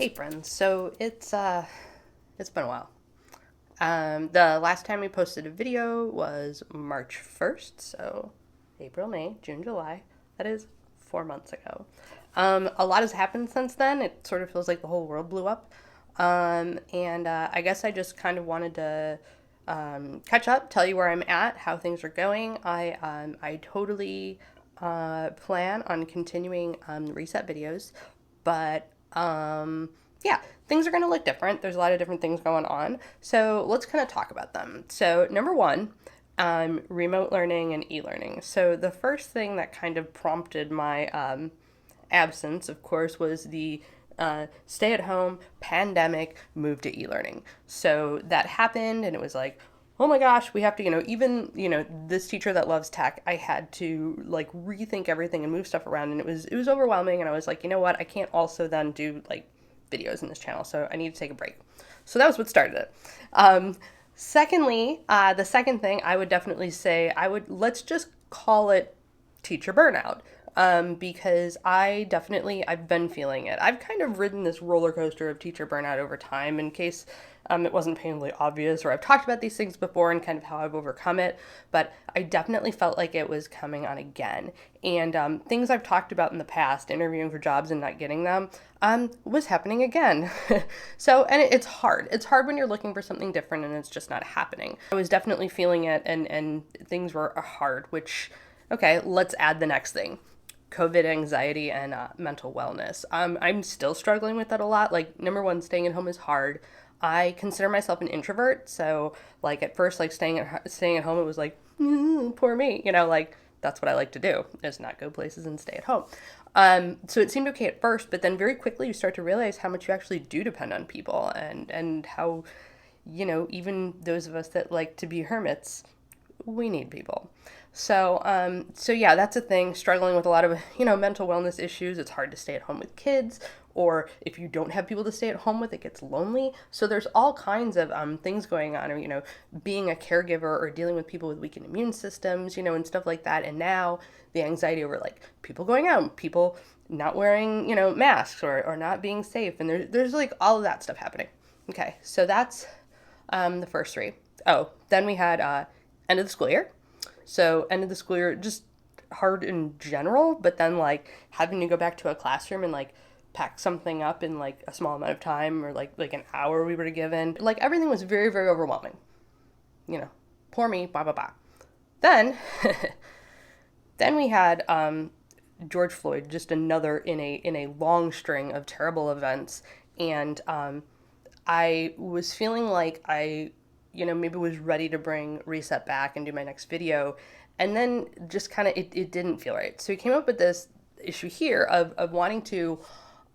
Hey friends, so it's been a while. The last time we posted a video was March 1st, so April, May, June, July. That is 4 months ago. A lot has happened since then. It sort of feels like the whole world blew up. And I guess I just kind of wanted to catch up, tell you where I'm at, how things are going. I totally plan on continuing reset videos, but yeah, things are going to look different. There's a lot of different things going on. So let's kind of talk about them. So, number one, remote learning and e learning. So, the first thing that kind of prompted my absence, of course, was the stay at home pandemic move to e learning. So, that happened, and it was like, oh my gosh, we have to, even, this teacher that loves tech, I had to like rethink everything and move stuff around, and it was overwhelming, and I was like, you know what, I can't also then do like videos in this channel, so I need to take a break. So that was what started it. Secondly, the second thing I would definitely say, let's just call it teacher burnout. Because I've been feeling it. I've kind of ridden this roller coaster of teacher burnout over time in case it wasn't painfully obvious, or I've talked about these things before and kind of how I've overcome it, but I definitely felt like it was coming on again. And things I've talked about in the past, interviewing for jobs and not getting them, was happening again. And it's hard. It's hard when you're looking for something different and it's just not happening. I was definitely feeling it, and things were hard, which, okay, let's add the next thing. COVID anxiety and mental wellness. I'm still struggling with that a lot. Like, number one, staying at home is hard. I consider myself an introvert, so like at first, like staying at home, it was like, poor me, like that's what I like to do, is not go places and stay at home. So it seemed okay at first, but then very quickly you start to realize how much you actually do depend on people, and how, even those of us that like to be hermits, we need people. So yeah, that's a thing. Struggling with a lot of, mental wellness issues. It's hard to stay at home with kids, or if you don't have people to stay at home with, it gets lonely. So there's all kinds of things going on, or, being a caregiver or dealing with people with weakened immune systems, and stuff like that. And now the anxiety over like people going out, people not wearing, masks, or not being safe. And there's like all of that stuff happening. Okay, so that's the first three. Oh, then we had end of the school year. So end of the school year, just hard in general, but then like having to go back to a classroom and like pack something up in like a small amount of time, or like an hour we were given. Like everything was very, very overwhelming. Poor me, blah, blah, blah. Then, then we had George Floyd, just another in a long string of terrible events. And I was feeling like I maybe was ready to bring Reset back and do my next video. And then just kind of, it didn't feel right. So we came up with this issue here of wanting to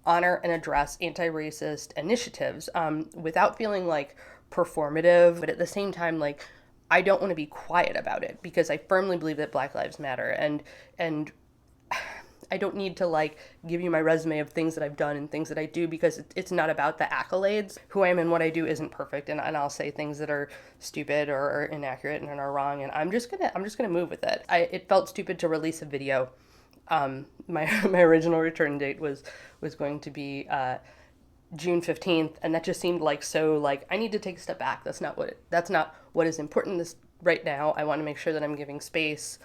honor and address anti-racist initiatives without feeling like performative, but at the same time, like, I don't want to be quiet about it, because I firmly believe that Black Lives Matter, and I don't need to like give you my resume of things that I've done and things that I do, because it's not about the accolades. Who I am and what I do isn't perfect, and I'll say things that are stupid or inaccurate and are wrong, and I'm just gonna move with it. It felt stupid to release a video. My original return date was going to be June 15th, and that just seemed like, so like I need to take a step back. That's not what is important this right now. I want to make sure that I'm giving space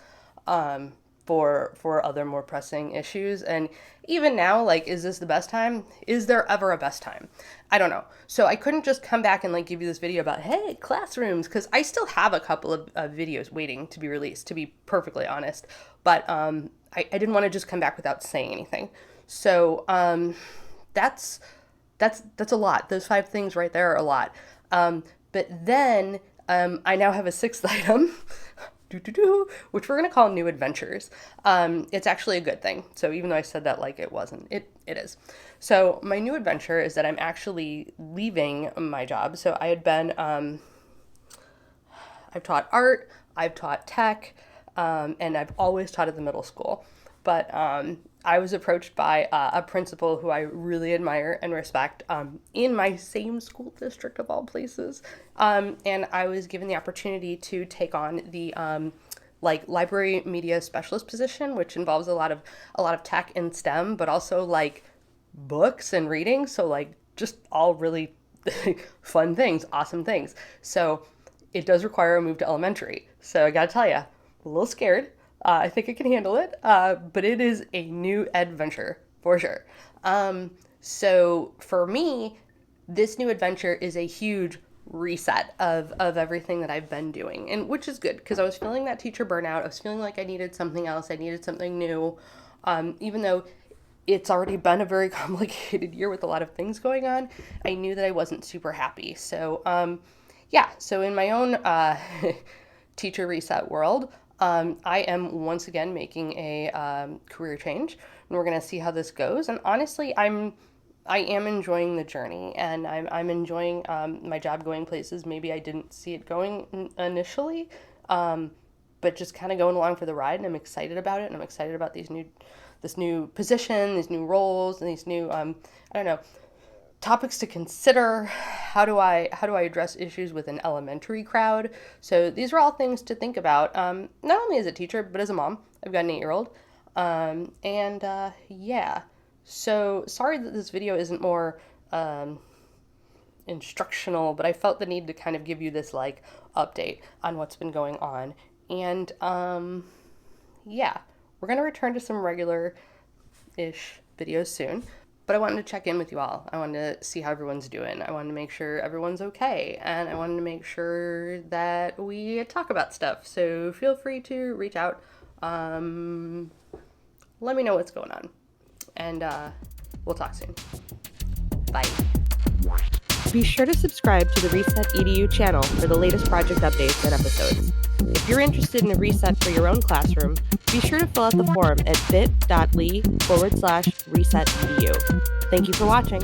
for other more pressing issues. And even now, like, is this the best time? Is there ever a best time? I don't know. So I couldn't just come back and like give you this video about, hey, classrooms, because I still have a couple of videos waiting to be released, to be perfectly honest. But I didn't want to just come back without saying anything. So that's a lot. Those 5 things right there are a lot. But then I now have a 6th item, which we're going to call new adventures. It's actually a good thing. So even though I said that like it wasn't, it is. So my new adventure is that I'm actually leaving my job. So I had been, I've taught art, I've taught tech, and I've always taught at the middle school. But I was approached by a principal who I really admire and respect in my same school district of all places. And I was given the opportunity to take on the like library media specialist position, which involves a lot of tech and STEM, but also like books and reading. So like just all really fun things, awesome things. So it does require a move to elementary. So I gotta tell you, a little scared. I think I can handle it, but it is a new adventure for sure. So for me, this new adventure is a huge reset of everything that I've been doing, and which is good because I was feeling that teacher burnout. I was feeling like I needed something else. I needed something new, even though it's already been a very complicated year with a lot of things going on. I knew that I wasn't super happy. So so in my own teacher reset world, I am once again making a career change, and we're gonna see how this goes. And honestly, I am enjoying the journey, and I'm enjoying my job going places maybe I didn't see it going initially, but just kind of going along for the ride, and I'm excited about it, and I'm excited about this new position, these new roles, and these new topics to consider. How do I address issues with an elementary crowd? So these are all things to think about, not only as a teacher but as a mom. I've got an 8-year-old, So sorry that this video isn't more instructional, but I felt the need to kind of give you this like update on what's been going on. And we're going to return to some regular-ish videos soon, but I wanted to check in with you all. I wanted to see how everyone's doing. I wanted to make sure everyone's okay, and I wanted to make sure that we talk about stuff. So feel free to reach out. Let me know what's going on. And we'll talk soon. Bye. Be sure to subscribe to the Reset EDU channel for the latest project updates and episodes. If you're interested in a reset for your own classroom, be sure to fill out the form at bit.ly/resetedu. Thank you for watching.